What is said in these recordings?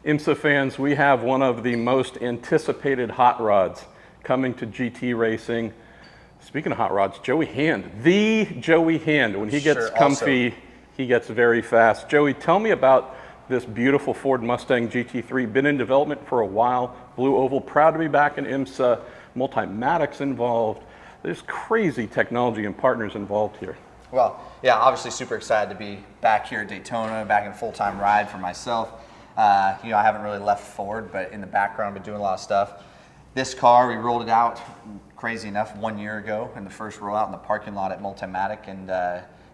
IMSA fans, we have one of the most anticipated hot rods coming to GT racing. Speaking of hot rods, Joey Hand, the Joey Hand. When he gets comfy, he gets very fast. Joey, tell me about this beautiful Ford Mustang GT3. Been in development for a while. Blue oval, proud to be back in IMSA. Multimatics involved. There's crazy technology and partners involved here. Well, yeah, obviously super excited to be back here at Daytona, back in a full-time ride for myself. I haven't really left Ford, but in the background, I've been doing a lot of stuff. This car, we rolled it out, crazy enough, 1 year ago in the first rollout in the parking lot at Multimatic, and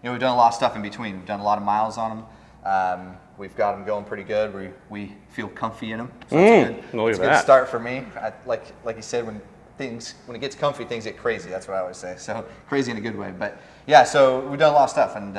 we've done a lot of stuff in between. We've done a lot of miles on them. We've got them going pretty good. We feel comfy in them, so that's good. It's a good start for me. Like you said, when it gets comfy, things get crazy. That's what I always say. So crazy in a good way. But yeah, so we've done a lot of stuff, and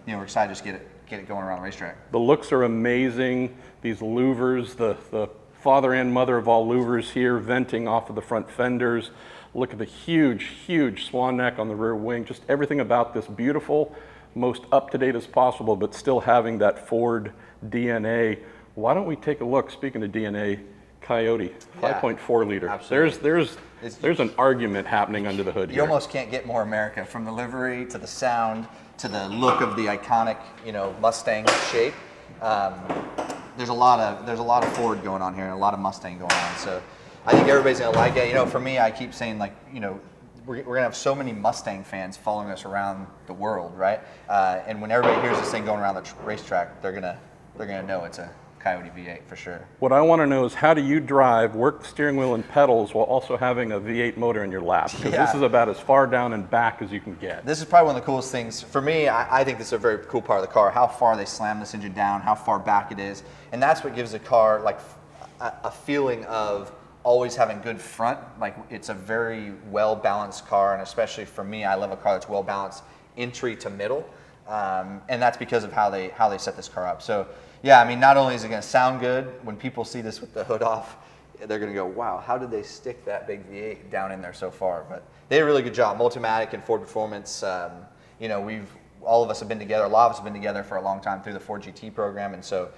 we're excited to just get it going around the racetrack. The looks are amazing. These louvers, the father and mother of all louvers here, venting off of the front fenders. Look at the huge, huge swan neck on the rear wing. Just everything about this beautiful, most up-to-date as possible, but still having that Ford DNA. Why don't we take a look? Speaking of DNA, Coyote, 5.4 liter. Absolutely. There's an argument happening under the hood here. You almost can't get more America, from the livery to the sound to the look of the iconic, Mustang shape. There's a lot of Ford going on here and a lot of Mustang going on. So I think everybody's gonna like it. For me, I keep saying, we're gonna have so many Mustang fans following us around the world, right? And when everybody hears this thing going around the racetrack, they're gonna know it's a Coyote V8 for sure. What I want to know is, how do you drive, work the steering wheel and pedals while also having a V8 motor in your lap? Because this is about as far down and back as you can get. This is probably one of the coolest things. For me, I think this is a very cool part of the car, how far they slam this engine down, how far back it is. And that's what gives the car like a feeling of always having good front. Like, it's a very well-balanced car, and especially for me, I love a car that's well-balanced entry to middle. And that's because of how they set this car up. So yeah, not only is it going to sound good, when people see this with the hood off, they're going to go, wow, how did they stick that big V8 down in there so far? But they did a really good job. Multimatic and Ford Performance, all of us have been together, a lot of us have been together for a long time through the Ford GT program, and so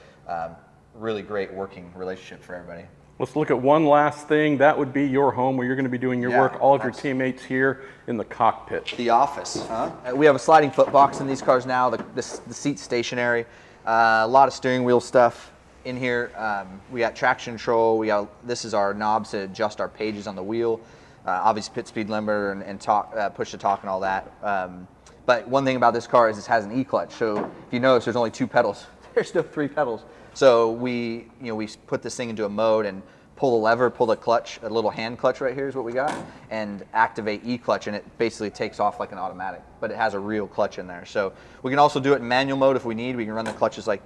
really great working relationship for everybody. Let's look at one last thing. That would be your home, where you're going to be doing your work. All of your teammates here in the cockpit. The office. We have a sliding foot box in these cars now. The seat's stationary. A lot of steering wheel stuff in here. We got traction control. This is our knobs to adjust our pages on the wheel. Obviously pit speed limiter and push to talk and all that. But one thing about this car is it has an E-clutch. So if you notice, there's only 2 pedals. There's no 3 pedals. So we put this thing into a mode and pull the lever, pull the clutch, a little hand clutch right here is what we got, and activate E-clutch, and it basically takes off like an automatic, but it has a real clutch in there. So we can also do it in manual mode if we need. We can run the clutches like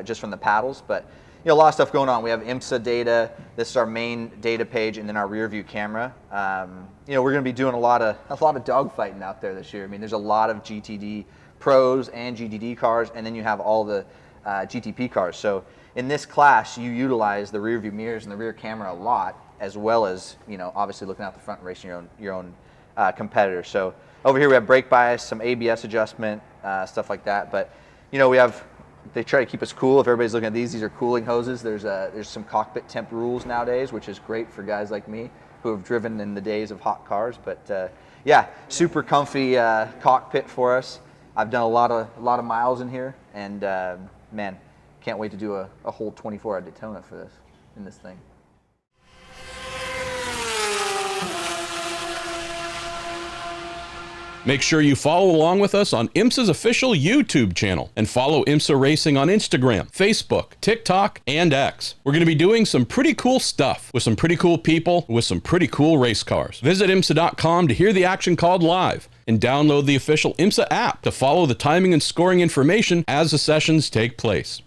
just from the paddles, but a lot of stuff going on. We have IMSA data. This is our main data page, and then our rear view camera. We're going to be doing a lot of dogfighting out there this year. There's a lot of GTD Pros and GTD cars, and then you have all the GTP cars. So in this class, you utilize the rear view mirrors and the rear camera a lot, as well as obviously looking out the front and racing your own competitors. So over here we have brake bias, some ABS adjustment, stuff like that. But they try to keep us cool. If everybody's looking at these are cooling hoses. There's some cockpit temp rules nowadays, which is great for guys like me who have driven in the days of hot cars. But super comfy cockpit for us. I've done a lot of miles in here, and man, can't wait to do a whole 24 at Daytona in this thing. Make sure you follow along with us on IMSA's official YouTube channel, and follow IMSA Racing on Instagram, Facebook, TikTok, and X. We're going to be doing some pretty cool stuff with some pretty cool people with some pretty cool race cars. Visit IMSA.com to hear the action called live, and download the official IMSA app to follow the timing and scoring information as the sessions take place.